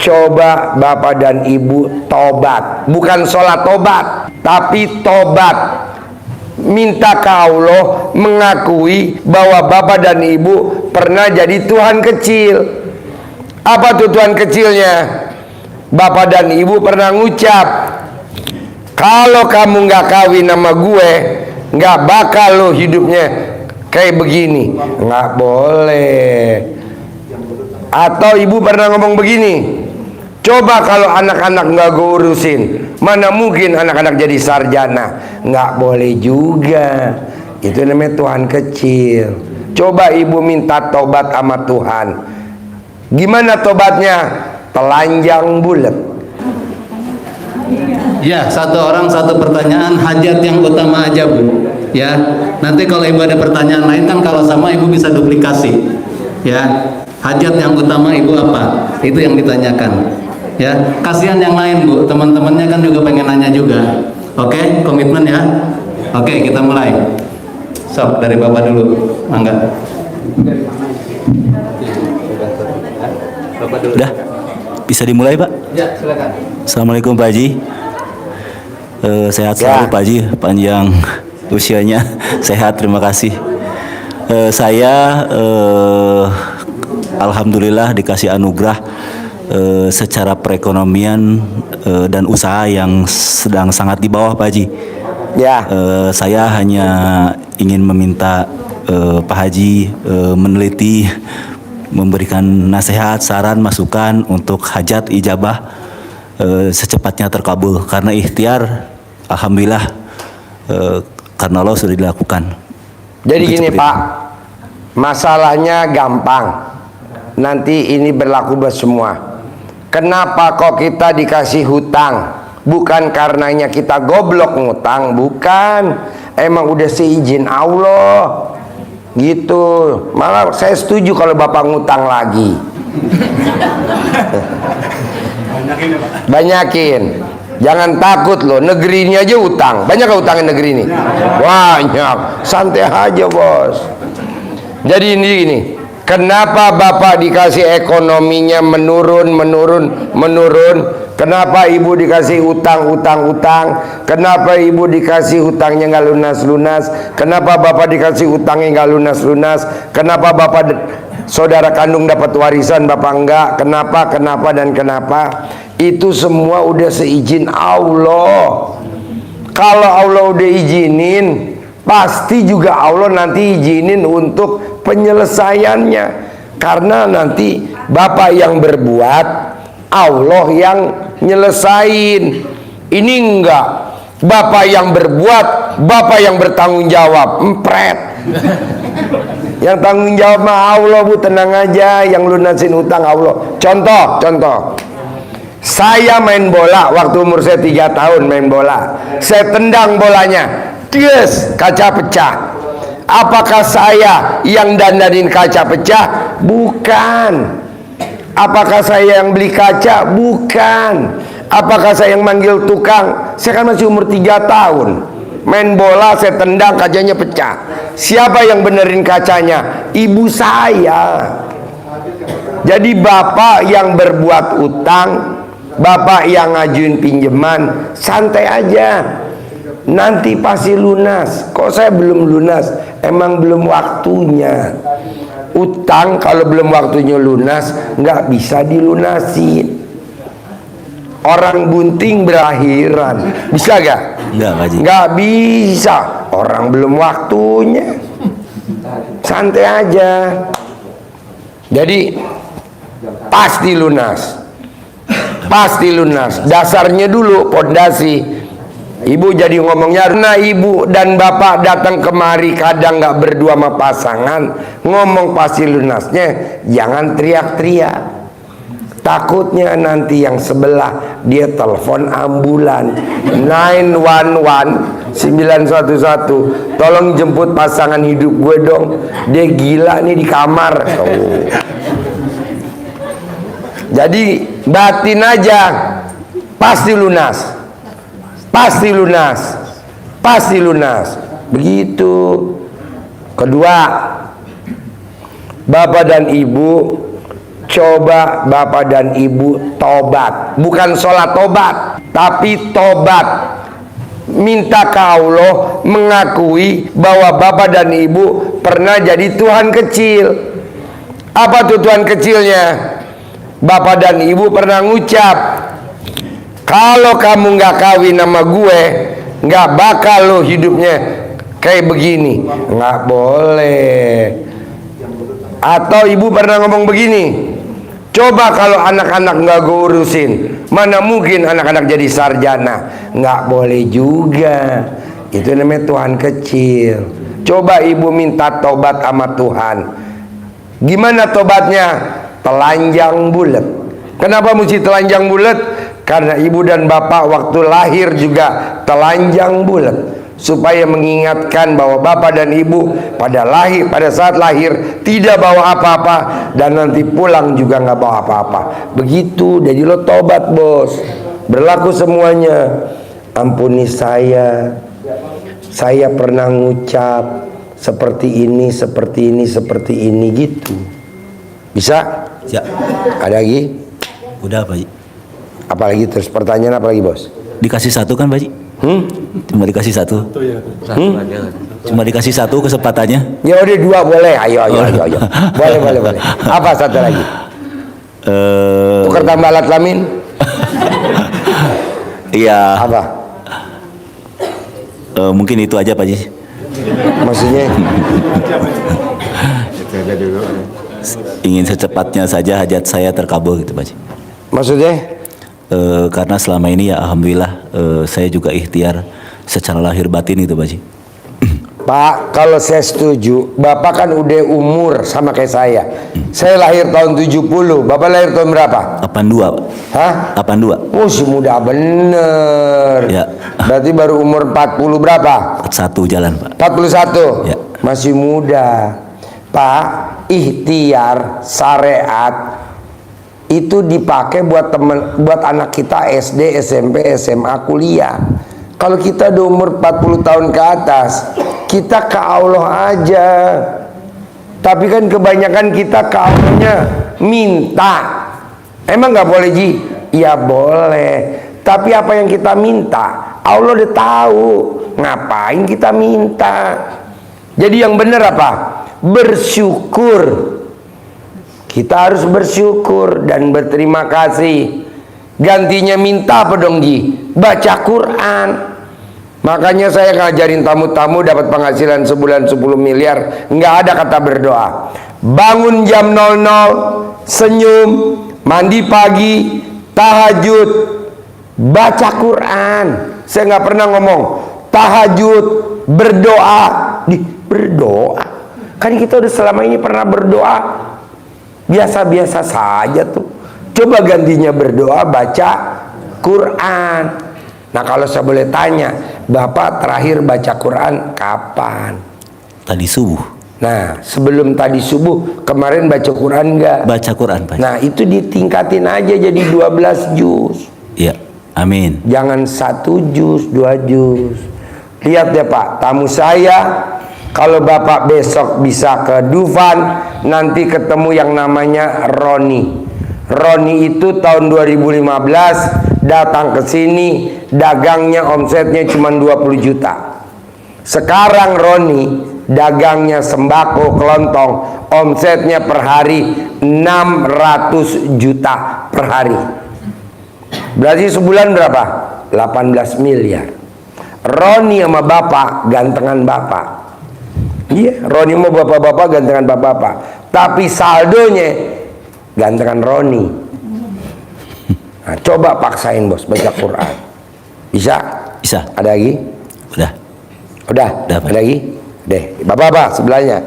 Coba bapak dan ibu tobat, bukan sholat tobat, tapi tobat. Minta ke Allah, mengakui bahwa bapak dan ibu pernah jadi Tuhan kecil. Apa tuh Tuhan kecilnya? Bapak dan ibu pernah ngucap, kalau kamu nggak kawin sama gue, nggak bakal lo hidupnya kayak begini. Nggak boleh. Atau ibu pernah ngomong begini, coba kalau anak-anak nggak gue urusin, mana mungkin anak-anak jadi sarjana. Nggak boleh juga. Itu namanya Tuhan kecil. Coba ibu minta tobat sama Tuhan. Gimana tobatnya? Telanjang bulat. Ya, satu orang satu pertanyaan, hajat yang utama aja Bu. Ya, nanti kalau ibu ada pertanyaan lain kan kalau sama ibu bisa duplikasi. Ya, hajat yang utama ibu apa? Itu yang ditanyakan. Ya, kasihan yang lain Bu, teman-temannya kan juga pengen nanya juga. Oke, komitmen ya. Oke, kita mulai. Sok dari bapak dulu, mangga. Udah, bisa dimulai Pak? Ya, silakan. Assalamualaikum Pak Haji. Sehat selalu Pak Haji, panjang usianya, sehat, terima kasih. Saya alhamdulillah dikasih anugerah secara perekonomian dan usaha yang sedang sangat di bawah Pak Haji. Ya. Saya hanya ingin meminta Pak Haji meneliti, memberikan nasihat, saran, masukan untuk hajat ijabah secepatnya terkabul, karena ikhtiar alhamdulillah karena Allah sudah dilakukan. Jadi gini Pak, masalahnya gampang. Nanti ini berlaku buat semua. Kenapa kok kita dikasih hutang? Bukan karenanya kita goblok ngutang, bukan. Emang udah seizin Allah. Gitu. Malah saya setuju kalau bapak ngutang lagi. Banyakin. Jangan takut loh, negeri ini aja utang. Banyak gak utangin negeri ini? Banyak. Santai aja bos. Jadi ini gini, kenapa bapak dikasih ekonominya menurun? Kenapa ibu dikasih utang? Kenapa ibu dikasih hutangnya nggak lunas? Kenapa bapak dikasih utangnya nggak lunas? Kenapa bapak saudara kandung dapat warisan, bapak enggak? Kenapa? Itu semua udah seizin Allah. Kalau Allah udah izinin, pasti juga Allah nanti izinin untuk penyelesaiannya. Karena nanti bapak yang berbuat, Allah yang nyelesain. Ini enggak, bapak yang berbuat, bapak yang bertanggung jawab. Empret. Yang tanggung jawab mah Allah Bu, tenang aja. Yang lunasin utang Allah. Contoh, saya main bola waktu umur saya 3 tahun main bola. Saya tendang bolanya, yes, kaca pecah. Apakah saya yang dandanin kaca pecah? Bukan. Apakah saya yang beli kaca? Bukan. Apakah saya yang manggil tukang? Saya kan masih umur 3 tahun. Main bola saya tendang, kacanya pecah. Siapa yang benerin kacanya? Ibu saya. Jadi bapak yang berbuat utang, bapak yang ngajuin pinjaman, santai aja. Nanti pasti lunas. Kok saya belum lunas? Emang belum waktunya. Utang kalau belum waktunya lunas nggak bisa dilunasi. Orang bunting berakhiran, bisa gak? Nggak bisa. Orang belum waktunya. Santai aja. Jadi pasti lunas. Dasarnya dulu pondasi. Ibu jadi ngomongnya, karena ibu dan bapak datang kemari kadang nggak berdua sama pasangan, ngomong pasti lunasnya, jangan teriak-teriak. Takutnya nanti yang sebelah dia telepon ambulan 911, tolong jemput pasangan hidup gue dong, dia gila nih di kamar. Jadi batin aja, pasti lunas. Begitu. Kedua, bapak dan ibu Coba bapak dan ibu tobat, bukan sholat tobat, tapi tobat. Minta ke Allah, mengakui bahwa bapak dan ibu pernah jadi Tuhan kecil. Apa tuh Tuhan kecilnya? Bapak dan ibu pernah ngucap, kalau kamu nggak kawin sama gue, nggak bakal lo hidupnya kayak begini. Nggak boleh. Atau ibu pernah ngomong begini, coba kalau anak-anak nggak gue urusin, mana mungkin anak-anak jadi sarjana. Nggak boleh juga. Itu namanya Tuhan kecil. Coba ibu minta tobat sama Tuhan. Gimana tobatnya? Telanjang bulat. Kenapa mesti telanjang bulat? Karena ibu dan bapak waktu lahir juga telanjang bulat, supaya mengingatkan bahwa bapak dan ibu pada saat lahir tidak bawa apa-apa, dan nanti pulang juga nggak bawa apa-apa. Begitu. Jadi lo tobat, bos. Berlaku semuanya. Ampuni saya pernah ngucap seperti ini, seperti ini, seperti ini, gitu. Bisa? Ya. Ada lagi? Udah Pak Haji. Apalagi terus pertanyaan apa lagi, bos? Dikasih satu kan Pak Haji? Cuma dikasih satu. Cuma dikasih satu kesempatannya. Ya udah dua boleh. Ayo. Boleh. Apa satu lagi? Tukar tambah alat kelamin? Iya. Apa? Mungkin itu aja Pak Haji. Maksudnya? Ingin secepatnya saja hajat saya terkabul gitu Pak Haji. Maksudnya? Karena selama ini ya alhamdulillah saya juga ikhtiar secara lahir batin itu Pak Haji. Pak, kalau saya setuju, Bapak kan udah umur sama kayak saya. Saya lahir tahun 70, Bapak lahir tahun berapa? 82 Pak. Hah? 82. Oh, si muda bener. Ya. Berarti baru umur 40 berapa? 41 jalan Pak. 41? Ya. Masih muda. Pak, ikhtiar syariat itu dipakai buat buat anak kita SD, SMP, SMA, kuliah. Kalau kita udah umur 40 tahun ke atas, kita ke Allah aja. Tapi kan kebanyakan kita ke Allahnya minta. Emang nggak boleh, Ji? Ya boleh. Tapi apa yang kita minta, Allah udah tahu. Ngapain kita minta? Jadi yang benar apa? Bersyukur. Kita harus bersyukur dan berterima kasih. Gantinya minta apa dong, Ji? Baca Quran. Makanya saya ngajarin tamu-tamu dapat penghasilan sebulan 10 miliar, nggak ada kata berdoa. Bangun jam 00, senyum, mandi pagi, tahajud, baca Quran. Saya nggak pernah ngomong tahajud, berdoa. Berdoa. Kan kita udah selama ini pernah berdoa biasa-biasa saja tuh. Coba gantinya berdoa, baca Quran. Nah, kalau saya boleh tanya, Bapak terakhir baca Quran kapan? Tadi subuh. Nah, sebelum tadi subuh kemarin baca Quran enggak? Baca Quran Pak. Nah, itu ditingkatin aja jadi 12 juz. Iya, amin. Jangan 1 juz, 2 juz. Lihat ya Pak, tamu saya, kalau Bapak besok bisa ke Dufan, nanti ketemu yang namanya Roni. Roni itu tahun 2015 datang ke sini, dagangnya omsetnya cuma 20 juta. Sekarang Roni dagangnya sembako kelontong, omsetnya per hari 600 juta per hari. Berarti sebulan berapa? 18 miliar. Roni sama bapak gantengan bapak. Iya, Roni mau bapak-bapak gantengan bapak-bapak. Tapi saldonya gantengan Roni. Nah, coba paksain bos baca Quran. Bisa? Bisa. Ada lagi? Udah. Udah? Udah, Pak. Ada lagi? Deh, bapak-bapak sebelahnya.